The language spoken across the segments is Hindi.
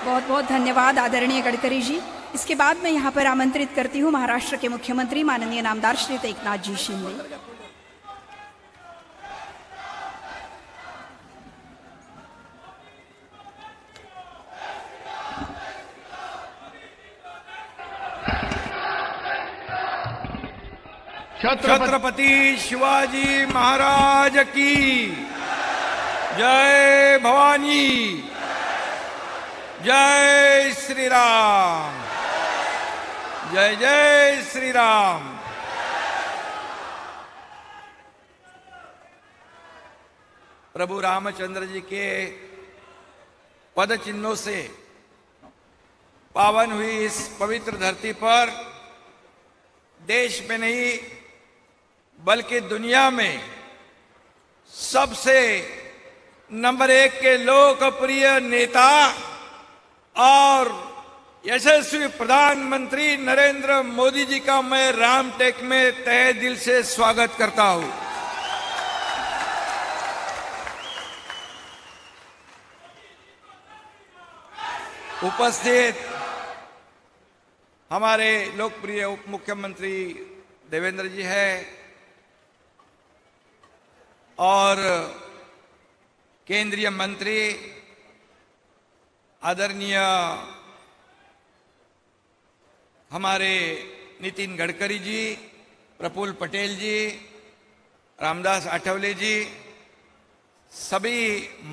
बहुत बहुत धन्यवाद आदरणीय गडकरी जी। इसके बाद मैं यहाँ पर आमंत्रित करती हूँ महाराष्ट्र के मुख्यमंत्री माननीय नामदार श्री एकनाथ जी शिंदे। छत्रपति शिवाजी महाराज की जय भवानी, जय श्री राम, जय जय श्री राम। प्रभु रामचंद्र जी के पद चिन्हों से पावन हुई इस पवित्र धरती पर देश में नहीं बल्कि दुनिया में सबसे नंबर 1 के लोकप्रिय नेता और यशस्वी प्रधानमंत्री नरेंद्र मोदी जी का मैं रामटेक में तहे दिल से स्वागत करता हूं। उपस्थित हमारे लोकप्रिय उप मुख्यमंत्री देवेंद्र जी है और केंद्रीय मंत्री आदरणीय हमारे नितिन गडकरी जी, प्रफुल्ल पटेल जी, रामदास आठवले जी, सभी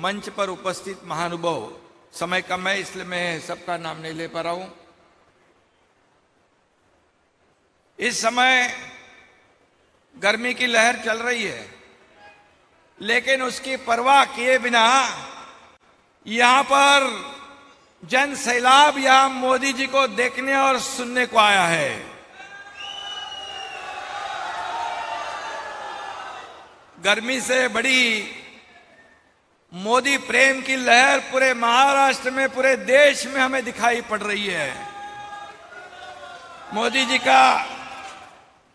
मंच पर उपस्थित महानुभाव। समय कम है इसलिए मैं सबका नाम नहीं ले पा रहा हूं। इस समय गर्मी की लहर चल रही है, लेकिन उसकी परवाह किए बिना यहां पर जन सैलाब यहां मोदी जी को देखने और सुनने को आया है। गर्मी से बड़ी मोदी प्रेम की लहर पूरे महाराष्ट्र में, पूरे देश में हमें दिखाई पड़ रही है। मोदी जी का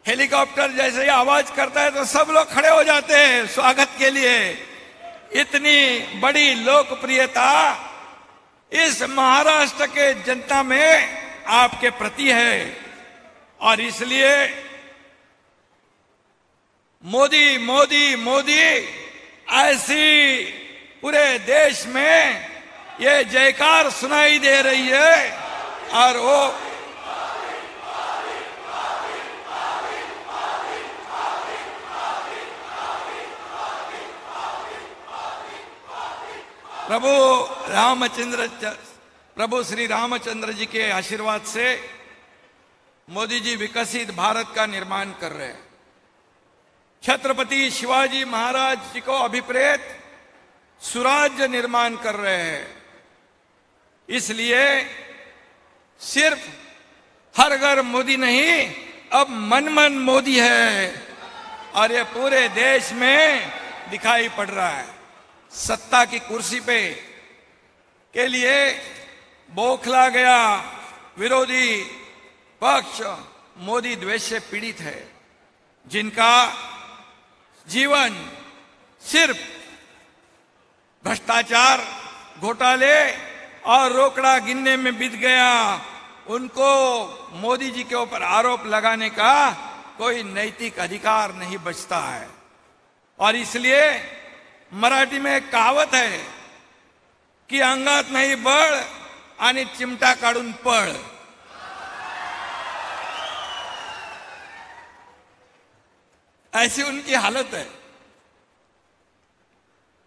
हेलीकॉप्टर जैसे ही आवाज करता है तो सब लोग खड़े हो जाते हैं स्वागत के लिए। इतनी बड़ी लोकप्रियता इस महाराष्ट्र के जनता में आपके प्रति है और इसलिए मोदी मोदी मोदी ऐसी पूरे देश में ये जयकार सुनाई दे रही है। और वो प्रभु श्री रामचंद्र जी के आशीर्वाद से मोदी जी विकसित भारत का निर्माण कर रहे हैं। छत्रपति शिवाजी महाराज जी को अभिप्रेत सुराज्य निर्माण कर रहे हैं। इसलिए सिर्फ हर घर मोदी नहीं, अब मन मन मोदी है और ये पूरे देश में दिखाई पड़ रहा है। सत्ता की कुर्सी पे के लिए बौखला गया विरोधी पक्ष मोदी द्वेष से पीड़ित है, जिनका जीवन सिर्फ भ्रष्टाचार, घोटाले और रोकड़ा गिनने में बीत गया। उनको मोदी जी के ऊपर आरोप लगाने का कोई नैतिक अधिकार नहीं बचता है। और इसलिए मराठी में एक कहावत है कि अंगात नाही बळ आणि चिमटा काढून पळ। ऐसी उनकी हालत है।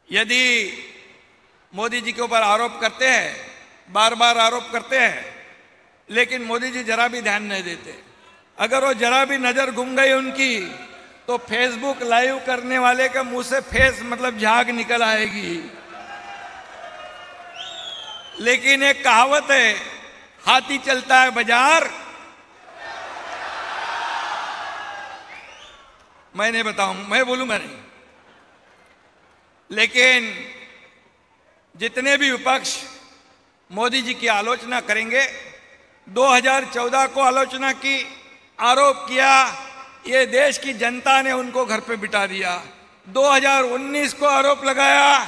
यदि मोदी जी के ऊपर आरोप करते हैं, बार बार आरोप करते हैं, लेकिन मोदी जी जरा भी ध्यान नहीं देते। अगर वो जरा भी नजर घूम गई उनकी तो फेसबुक लाइव करने वाले के मुंह से फेस मतलब झाग निकल आएगी। लेकिन एक कहावत है, हाथी चलता है बाजार, मैं नहीं बताऊं, मैं बोलूंगा नहीं। लेकिन जितने भी विपक्ष मोदी जी की आलोचना करेंगे, 2014 को आलोचना की, आरोप किया, ये देश की जनता ने उनको घर पे बिठा दिया। 2019 को आरोप लगाया,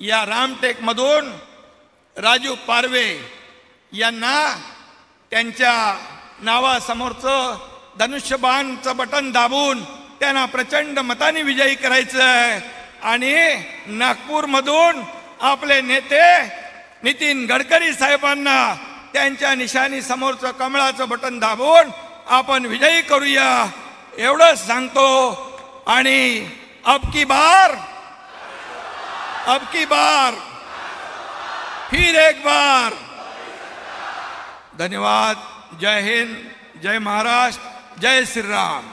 या रामटेकमधून राजू पारवे यांना त्यांच्या नावासमोरचं धनुष्यबाणचं बटन दाबून त्यांना प्रचंड मताने विजयी करायचं आहे आणि नागपूरमधून आपले नेते नितीन गडकरी साहेबांना त्यांच्या निशाणी समोरचं कमळाचं बटन दाबून आपण विजयी करूया एवढंच सांगतो। आणि अब की बार फिर एक बार धन्यवाद। जय हिंद, जय महाराष्ट्र, जय श्री राम।